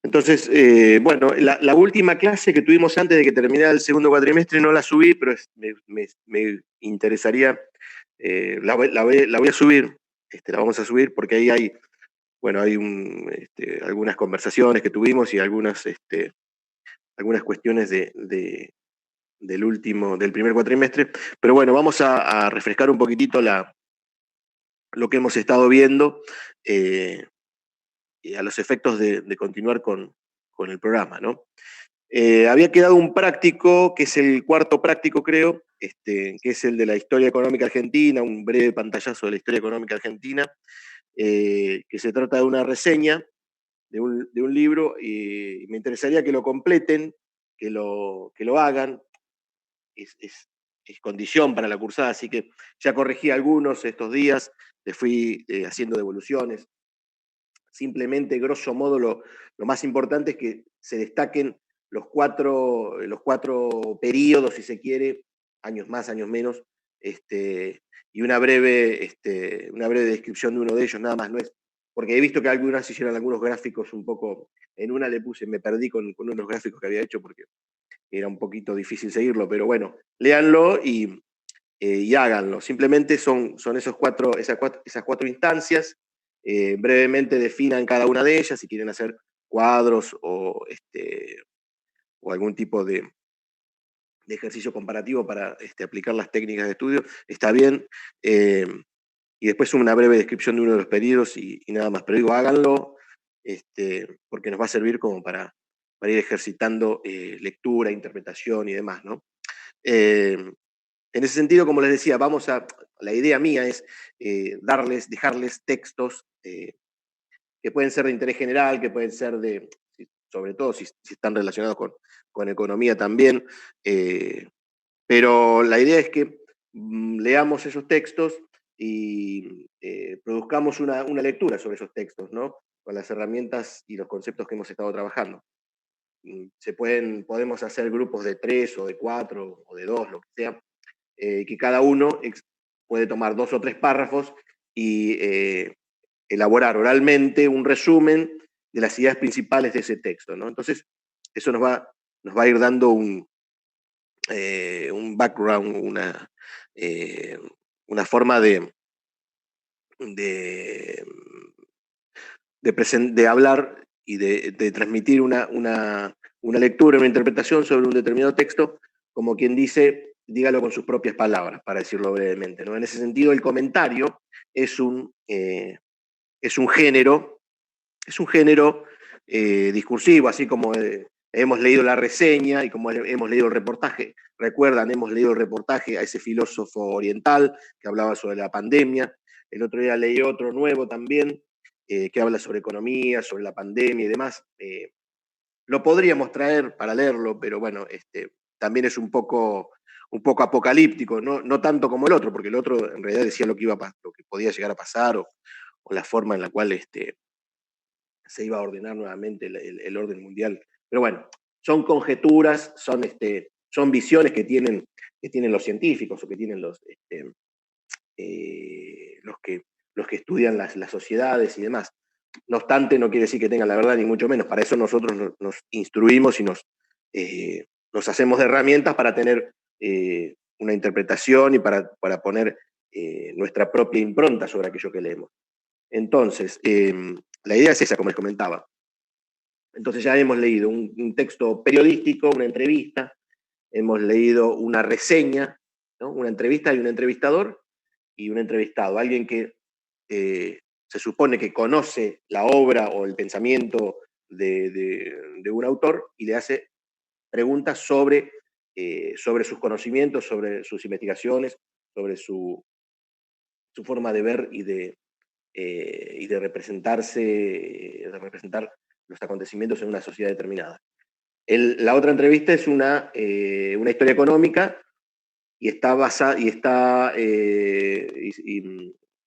Entonces, bueno, la última clase que tuvimos antes de que terminara el segundo cuatrimestre no la subí, pero me interesaría, la voy a subir, la vamos a subir porque ahí hay, bueno, hay algunas conversaciones que tuvimos y algunas cuestiones del primer cuatrimestre. Pero bueno, vamos a refrescar un poquitito lo que hemos estado viendo y a los efectos de continuar con el programa, ¿no? Había quedado un práctico, que es el cuarto práctico, creo, que es el de la historia económica argentina, un breve pantallazo de la historia económica argentina, que se trata de una reseña de un libro, y me interesaría que lo completen, que lo hagan. Es condición para la cursada, así que ya corregí algunos estos días, les fui haciendo devoluciones. Simplemente, grosso modo, lo más importante es que se destaquen los cuatro periodos, si se quiere, años más, años menos, y una breve descripción de uno de ellos, nada más. No es, porque he visto que algunas hicieron algunos gráficos un poco, en una me perdí con unos gráficos que había hecho porque era un poquito difícil seguirlo, pero bueno, léanlo y háganlo. Simplemente son esas cuatro instancias. Brevemente definan cada una de ellas, si quieren hacer cuadros o algún tipo de ejercicio comparativo para aplicar las técnicas de estudio, está bien. Eh, y después una breve descripción de uno de los periodos y nada más. Pero digo, háganlo, porque nos va a servir como para ir ejercitando lectura, interpretación y demás, ¿no? Eh, en ese sentido, como les decía, la idea mía es dejarles textos que pueden ser de interés general, que pueden ser sobre todo si están relacionados con economía también, pero la idea es que leamos esos textos y produzcamos una lectura sobre esos textos, ¿no? Con las herramientas y los conceptos que hemos estado trabajando. Podemos hacer grupos de 3 o de 4 o de 2, lo que sea, que cada uno puede tomar 2 o 3 párrafos y elaborar oralmente un resumen de las ideas principales de ese texto, ¿no? Entonces, eso nos va a ir dando un background, una forma de, de hablar y de transmitir una lectura, una interpretación sobre un determinado texto, como quien dice, dígalo con sus propias palabras, para decirlo brevemente, ¿no? En ese sentido, el comentario es es un género, es un género discursivo, así como hemos leído la reseña y como hemos leído el reportaje. Recuerdan, hemos leído el reportaje a ese filósofo oriental que hablaba sobre la pandemia. El otro día leí otro nuevo también, que habla sobre economía, sobre la pandemia y demás. Lo podríamos traer para leerlo, pero bueno, también es un poco apocalíptico, no tanto como el otro, porque el otro en realidad decía lo que podía llegar a pasar, o la forma en la cual se iba a ordenar nuevamente el orden mundial. Pero bueno, son conjeturas, son visiones que tienen los científicos o que tienen los que estudian las sociedades y demás. No obstante, no quiere decir que tengan la verdad, ni mucho menos. Para eso nosotros nos instruimos y nos hacemos de herramientas para tener una interpretación y para poner nuestra propia impronta sobre aquello que leemos. Entonces, la idea es esa, como les comentaba. Entonces ya hemos leído un texto periodístico, una entrevista, hemos leído una reseña, ¿no? Una entrevista y un entrevistador y un entrevistado, alguien que se supone que conoce la obra o el pensamiento de un autor y le hace preguntas sobre sus conocimientos, sobre sus investigaciones, sobre su forma de ver y de representar los acontecimientos en una sociedad determinada. La otra entrevista es una historia económica y está basada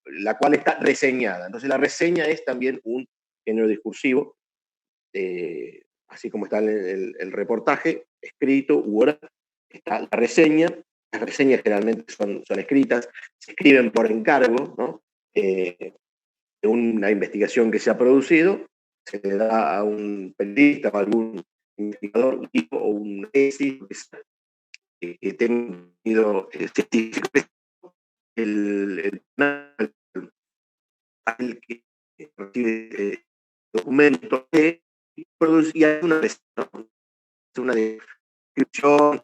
la cual está reseñada. Entonces la reseña es también un género discursivo, así como está el reportaje escrito u oral, está la reseña. Las reseñas generalmente son escritas, se escriben por encargo, ¿no? De una investigación que se ha producido, se le da a un periodista o a algún investigador o un tesis que tenga tenido científico, el que recibe documentos y produce y hace una descripción.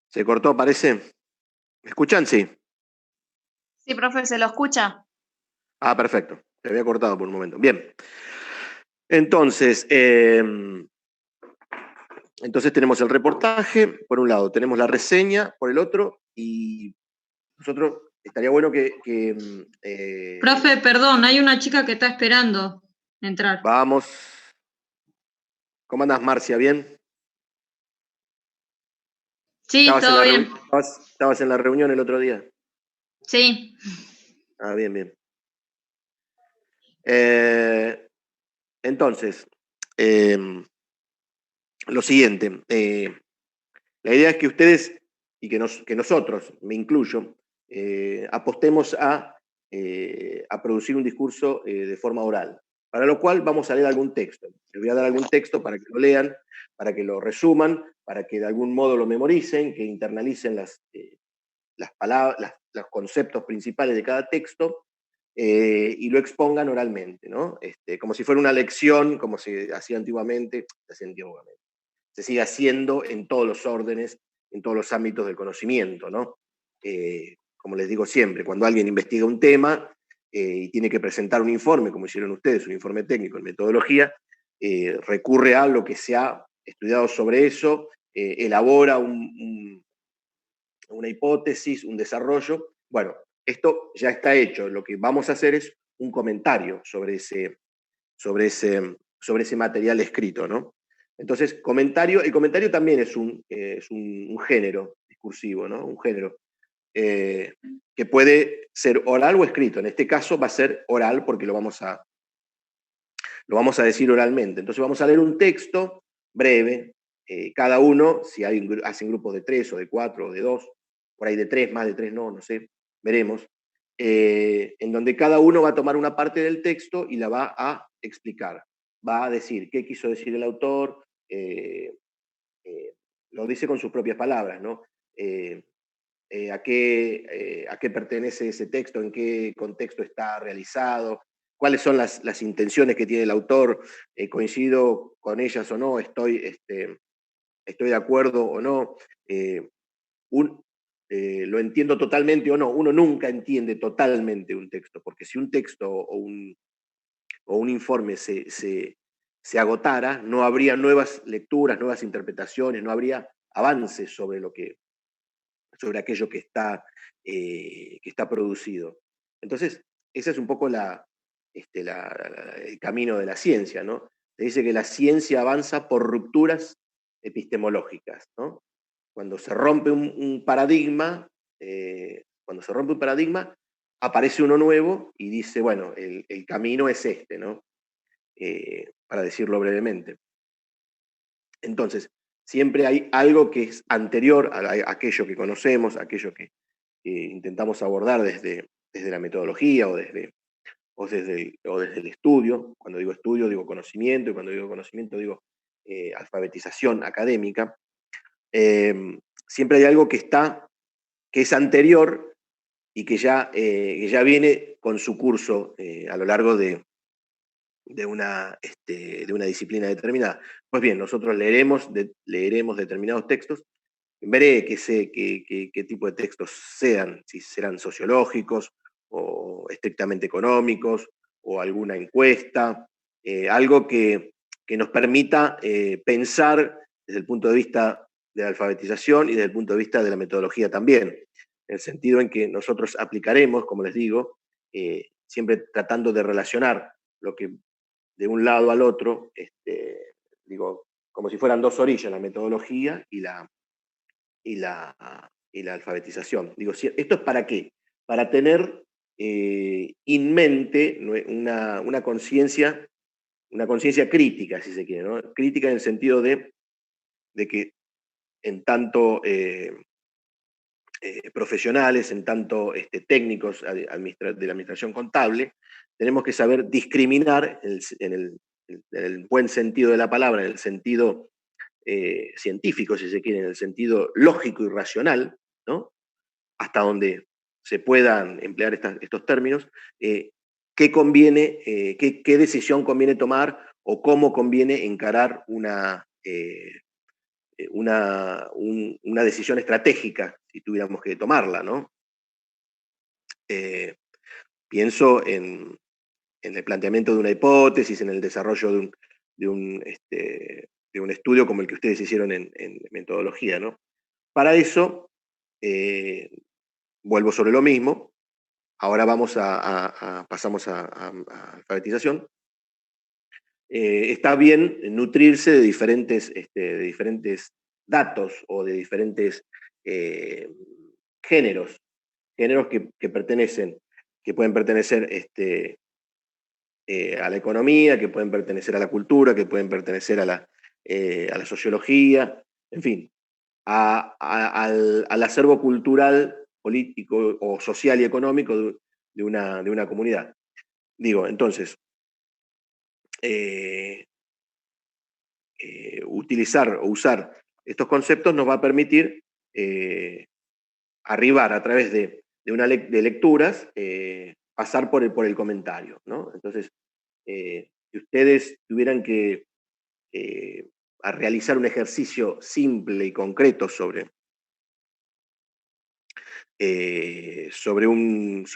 ¿Se cortó, parece? ¿Me escuchan? Sí. Sí, profe, ¿se lo escucha? Ah, perfecto. Se había cortado por un momento. Bien. Entonces, entonces tenemos el reportaje, por un lado, tenemos la reseña, por el otro, y nosotros, estaría bueno Profe, perdón, hay una chica que está esperando entrar. vamos. ¿Cómo andás, Marcia? ¿Bien? Sí, todo bien. ¿Estabas en la reunión el otro día? Sí. Ah, bien, bien. Entonces, lo siguiente. La idea es que ustedes, y que nosotros, me incluyo, apostemos a producir un discurso de forma oral. Para lo cual vamos a leer algún texto. Les voy a dar algún texto para que lo lean, para que lo resuman, para que de algún modo lo memoricen, que internalicen las palabras, los conceptos principales de cada texto, y lo expongan oralmente, ¿no? Como si fuera una lección, como se hacía antiguamente, se sigue haciendo en todos los órdenes, en todos los ámbitos del conocimiento, ¿no? Como les digo siempre, cuando alguien investiga un tema y tiene que presentar un informe, como hicieron ustedes, un informe técnico en metodología, recurre a lo que se ha estudiado sobre eso, elabora una hipótesis, un desarrollo. Bueno, esto ya está hecho. Lo que vamos a hacer es un comentario sobre ese material escrito, ¿no? Entonces, el comentario también es un género discursivo, ¿no? Un género que puede ser oral o escrito. En este caso va a ser oral porque lo vamos a decir oralmente. Entonces vamos a leer un texto breve, cada uno, si hacen grupos de 3 o de 4 o de 2, por ahí de 3, más de 3 no sé, veremos, en donde cada uno va a tomar una parte del texto y la va a explicar. Va a decir qué quiso decir el autor, lo dice con sus propias palabras, ¿no? A qué pertenece ese texto, en qué contexto está realizado, cuáles son las intenciones que tiene el autor, coincido con ellas o no, estoy de acuerdo o no, lo entiendo totalmente o no. Uno nunca entiende totalmente un texto, porque si un texto o un informe se agotara, no habría nuevas lecturas, nuevas interpretaciones, no habría avances sobre aquello que está producido. Entonces, ese es un poco el camino de la ciencia, ¿no? Se dice que la ciencia avanza por rupturas epistemológicas, ¿no? Cuando se rompe un paradigma, aparece uno nuevo y dice, bueno, el camino es este, ¿no? Para decirlo brevemente. Entonces, siempre hay algo que es anterior a aquello que conocemos, aquello que intentamos abordar desde la metodología o desde el estudio. Cuando digo estudio, digo conocimiento, y cuando digo conocimiento, digo alfabetización académica. Siempre hay algo que es anterior y que ya viene con su curso a lo largo de una disciplina determinada. Pues bien, nosotros leeremos determinados textos, veré qué tipo de textos sean, si serán sociológicos o estrictamente económicos o alguna encuesta, algo que nos permita pensar desde el punto de vista de la alfabetización y desde el punto de vista de la metodología también, en el sentido en que nosotros aplicaremos, como les digo, siempre tratando de relacionar lo que de un lado al otro, digo, como si fueran dos orillas, la metodología y la alfabetización. Digo, ¿esto es para qué? para tener en mente una conciencia crítica, si se quiere, ¿no? Crítica en el sentido de que en tanto profesionales, en tanto técnicos de la administración contable, tenemos que saber discriminar en el buen sentido de la palabra, en el sentido científico, si se quiere, en el sentido lógico y racional, ¿no? Hasta donde se puedan emplear estos términos, qué conviene, qué decisión conviene tomar o cómo conviene encarar una decisión estratégica, si tuviéramos que tomarla, ¿no? Pienso en el planteamiento de una hipótesis, en el desarrollo de un estudio como el que ustedes hicieron en metodología, ¿no? Para eso, vuelvo sobre lo mismo, ahora pasamos a alfabetización. Está bien nutrirse de diferentes datos o de diferentes géneros que pueden pertenecer a la economía, que pueden pertenecer a la cultura, que pueden pertenecer a la sociología, en fin, al acervo cultural, político o social y económico de una comunidad. Digo, entonces, utilizar o usar estos conceptos nos va a permitir arribar a través de lecturas, pasar por el comentario, ¿no? Entonces, si ustedes tuvieran que a realizar un ejercicio simple y concreto sobre un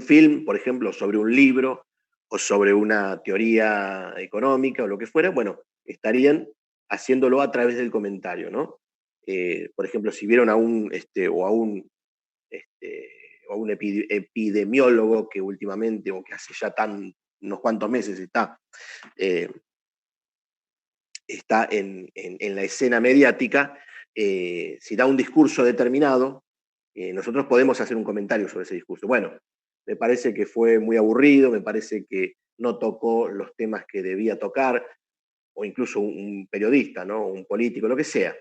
film, por ejemplo, sobre un libro o sobre una teoría económica o lo que fuera, bueno, estarían haciéndolo a través del comentario, ¿no? Por ejemplo, si vieron a un epidemiólogo que últimamente, o que hace ya unos cuantos meses está en la escena mediática, si da un discurso determinado, nosotros podemos hacer un comentario sobre ese discurso. Bueno, me parece que fue muy aburrido, me parece que no tocó los temas que debía tocar, o incluso un periodista, ¿no? Un político, lo que sea.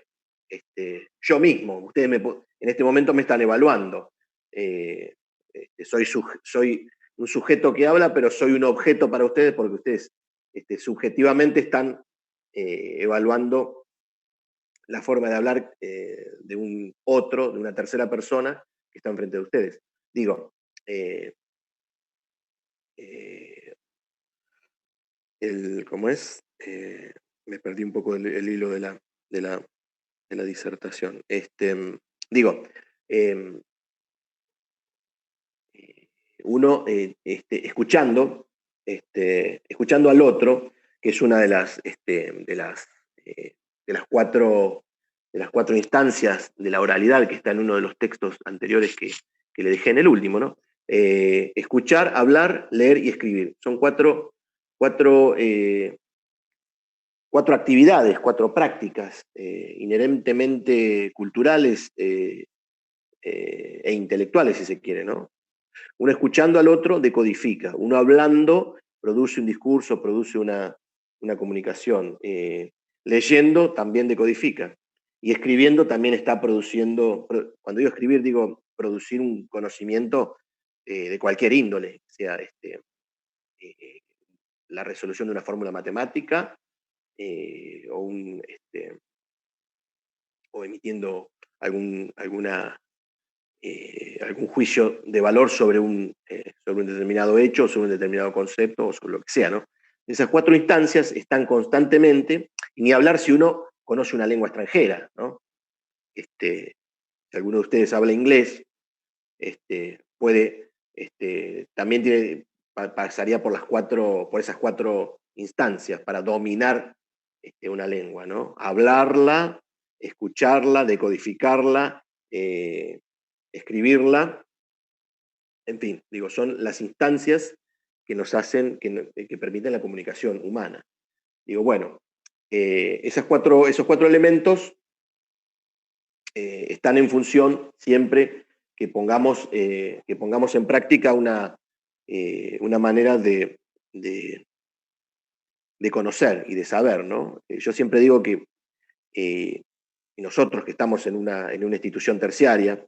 Yo mismo, ustedes en este momento me están evaluando. Soy un sujeto que habla, pero soy un objeto para ustedes porque ustedes subjetivamente están evaluando la forma de hablar de un otro, de una tercera persona que está enfrente de ustedes. Digo, ¿cómo es? Me perdí un poco el hilo de la disertación. Digo, uno escuchando al otro, que es una de las cuatro instancias de la oralidad que está en uno de los textos anteriores que le dejé en el último, ¿no? Escuchar, hablar, leer y escribir. Son cuatro actividades, cuatro prácticas inherentemente culturales e intelectuales, si se quiere, ¿no? Uno escuchando al otro decodifica, uno hablando produce un discurso, produce una comunicación, leyendo también decodifica, y escribiendo también está produciendo, cuando digo escribir digo producir un conocimiento de cualquier índole, sea la resolución de una fórmula matemática, o emitiendo algún juicio de valor sobre un determinado hecho, sobre un determinado concepto, o sobre lo que sea, ¿no? Esas cuatro instancias están constantemente, y ni hablar si uno conoce una lengua extranjera, ¿no? Si alguno de ustedes habla inglés, también pasaría por esas cuatro instancias para dominar una lengua, ¿no? Hablarla, escucharla, decodificarla, escribirla, en fin, digo, son las instancias que nos hacen, que permiten la comunicación humana. Digo, bueno, esos cuatro elementos están en función siempre pongamos en práctica una manera de conocer y de saber, ¿no? Yo siempre digo que nosotros que estamos en una institución terciaria,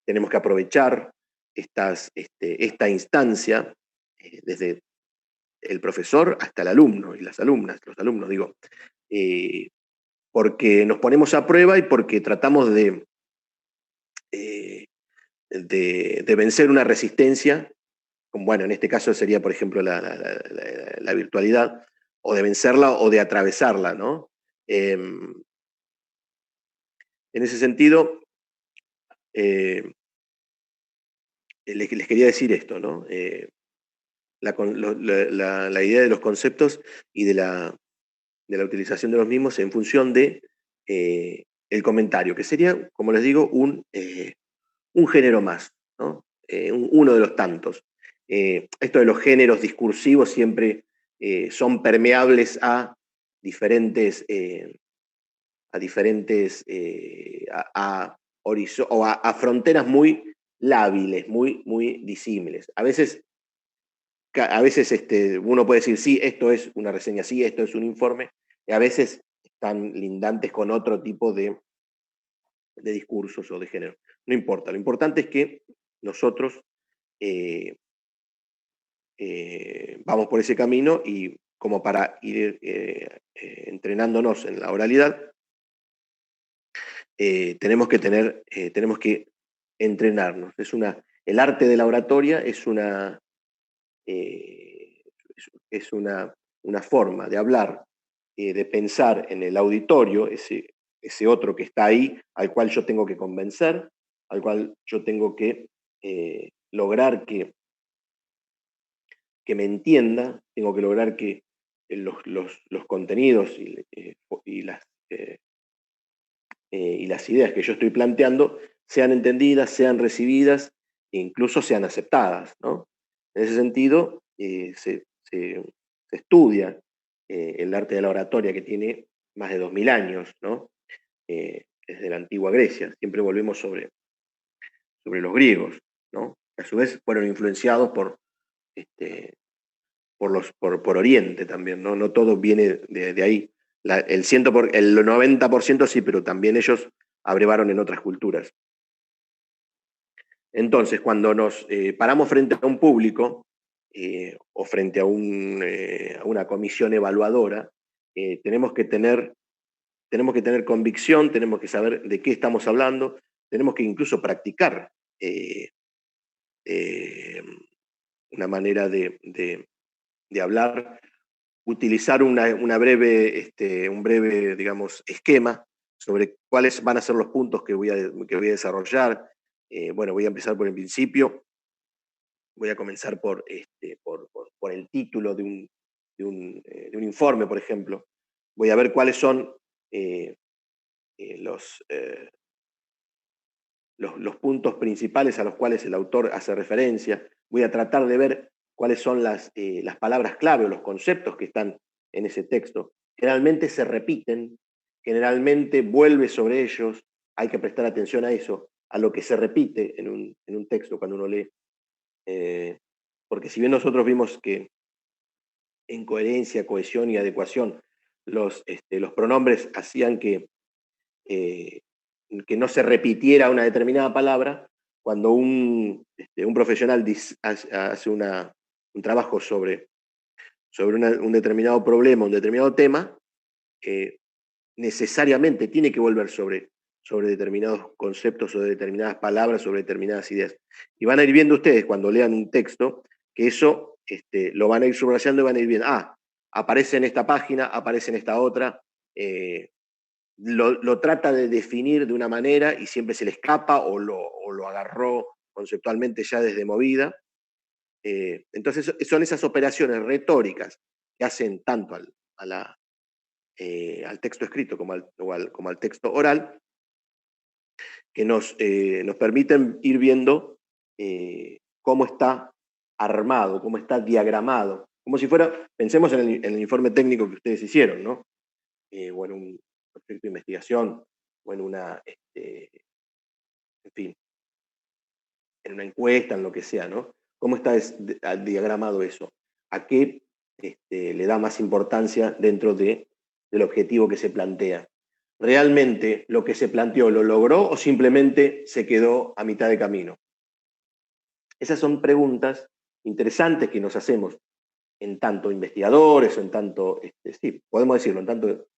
tenemos que aprovechar esta instancia, desde el profesor hasta el alumno y las alumnas, los alumnos, digo, porque nos ponemos a prueba y porque tratamos de vencer una resistencia, como, bueno, en este caso sería, por ejemplo, la virtualidad, o de vencerla o de atravesarla, ¿no? En ese sentido, les quería decir esto, ¿no? La idea de los conceptos y de la utilización de los mismos en función de el comentario, que sería, como les digo, un género más, ¿no? Uno de los tantos. Esto de los géneros discursivos siempre son permeables a diferentes fronteras muy lábiles, muy disímiles. A veces uno puede decir, sí, esto es una reseña, sí, esto es un informe, y a veces están lindantes con otro tipo de discursos o de género. No importa, lo importante es que nosotros vamos por ese camino, y como para ir entrenándonos en la oralidad, tenemos que entrenarnos. El arte de la oratoria es una forma de hablar, de pensar en el auditorio, ese otro que está ahí, al cual yo tengo que convencer, al cual yo tengo que lograr que me entienda, tengo que lograr que los contenidos y las ideas que yo estoy planteando sean entendidas, sean recibidas e incluso sean aceptadas, ¿no? En ese sentido, se estudia el arte de la oratoria, que tiene más de 2000 años, ¿no? Desde la antigua Grecia. Siempre volvemos sobre los griegos, ¿no? Que a su vez fueron influenciados por Oriente también, ¿no? No todo viene de ahí. El 90% sí, pero también ellos abrevaron en otras culturas. Entonces, cuando nos paramos frente a un público o frente a una comisión evaluadora, tenemos que tener convicción, tenemos que saber de qué estamos hablando, tenemos que incluso practicar una manera de hablar, utilizar un breve, digamos, esquema sobre cuáles van a ser los puntos que voy a desarrollar. Bueno, voy a empezar por el principio. Voy a comenzar por el título de un informe, por ejemplo. Voy a ver cuáles son los puntos principales a los cuales el autor hace referencia. Voy a tratar de ver cuáles son las palabras clave o los conceptos que están en ese texto. Generalmente se repiten, generalmente vuelve sobre ellos, hay que prestar atención a eso, a lo que se repite en un texto cuando uno lee. Porque si bien nosotros vimos que en coherencia, cohesión y adecuación los pronombres hacían que no se repitiera una determinada palabra, cuando un profesional hace un trabajo sobre un determinado problema, un determinado tema, necesariamente tiene que volver sobre determinados conceptos o de determinadas palabras, sobre determinadas ideas. Y van a ir viendo ustedes cuando lean un texto que eso lo van a ir subrayando y van a ir viendo, aparece en esta página, aparece en esta otra, lo trata de definir de una manera y siempre se le escapa o lo agarró conceptualmente ya desde movida. Entonces son esas operaciones retóricas que hacen tanto al texto escrito como al texto oral, que nos permiten ir viendo cómo está armado, cómo está diagramado, como si fuera, pensemos en el informe técnico que ustedes hicieron, ¿no? O en un proyecto de investigación, o en en fin, en una encuesta, en lo que sea, ¿no? ¿Cómo está diagramado eso? ¿A qué le da más importancia dentro del objetivo que se plantea? ¿Realmente lo que se planteó lo logró o simplemente se quedó a mitad de camino? Esas son preguntas interesantes que nos hacemos en tanto investigadores o en tanto, sí, podemos decirlo, en tanto,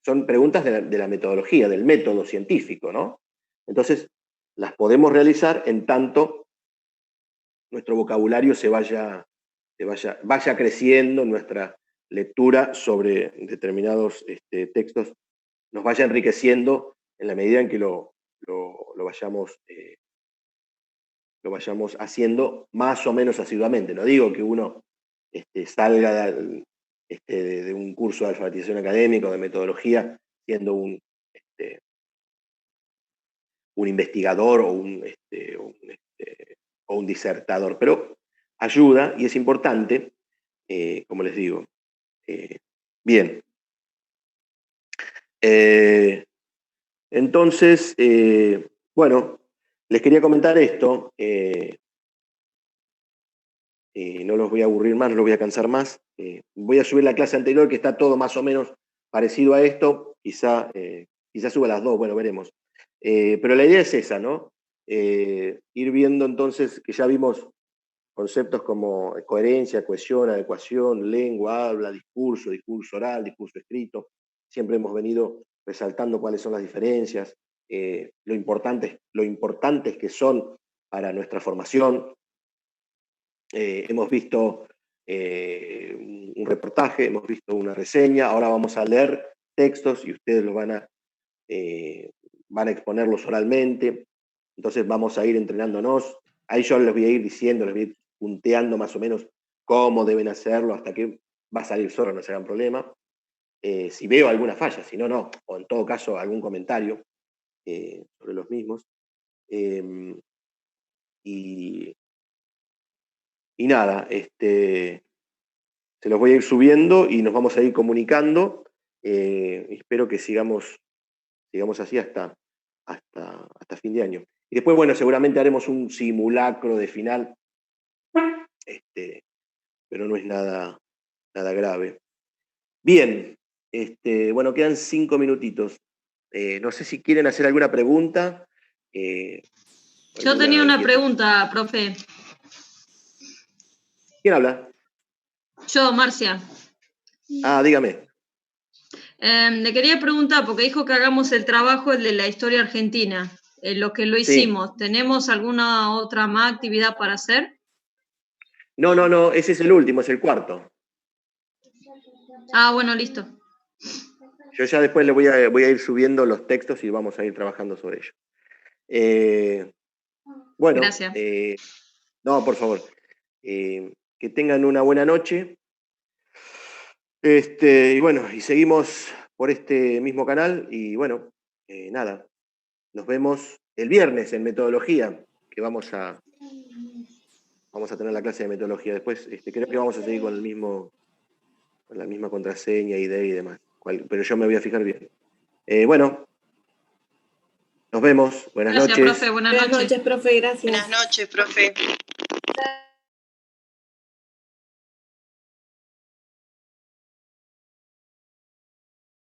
son preguntas de la metodología, del método científico, ¿no? Entonces, las podemos realizar en tanto nuestro vocabulario vaya creciendo, nuestra lectura sobre determinados textos nos vaya enriqueciendo en la medida en que lo vayamos haciendo más o menos asiduamente. No digo que uno salga de un curso de alfabetización académica o de metodología siendo un investigador o un disertador, pero ayuda y es importante, como les digo. Bien. Entonces, bueno, les quería comentar esto. No los voy a aburrir más, no los voy a cansar más. Voy a subir la clase anterior, que está todo más o menos parecido a esto. Quizá suba las dos, bueno, veremos. Pero la idea es esa, ¿no? Ir viendo entonces, que ya vimos conceptos como coherencia, cohesión, adecuación, lengua, habla, discurso oral, discurso escrito. Siempre hemos venido resaltando cuáles son las diferencias, lo importantes que son para nuestra formación. Hemos visto un reportaje, hemos visto una reseña, ahora vamos a leer textos y ustedes los van a exponerlos oralmente. Entonces vamos a ir entrenándonos. Ahí yo les voy a ir diciendo, les voy a ir punteando más o menos cómo deben hacerlo hasta que va a salir solo, no se hagan problema. Si veo alguna falla, si no, no. O en todo caso, algún comentario sobre los mismos. Y nada, se los voy a ir subiendo y nos vamos a ir comunicando. Espero que sigamos así hasta fin de año. Y después, bueno, seguramente haremos un simulacro de final, pero no es nada grave. Bien, bueno, quedan 5 minutitos. No sé si quieren hacer alguna pregunta. Yo tenía una pregunta, profe. ¿Quién habla? Yo, Marcia. Ah, dígame. Le quería preguntar, porque dijo que hagamos el trabajo, el de la historia argentina, lo que lo hicimos. Sí. ¿Tenemos alguna otra más actividad para hacer? No, ese es el último, es el cuarto. Ah, bueno, listo. Yo ya después le voy a ir subiendo los textos y vamos a ir trabajando sobre ello. Bueno, gracias. No, por favor. Que tengan una buena noche. Y bueno, y seguimos por este mismo canal. Y bueno, nada. Nos vemos el viernes en metodología, que vamos a tener la clase de metodología. Después creo que vamos a seguir con la misma contraseña, ID y demás. Pero yo me voy a fijar bien. Bueno, nos vemos. Buenas noches. Gracias, profe. Buenas noches, profe. Gracias. Buenas noches, profe.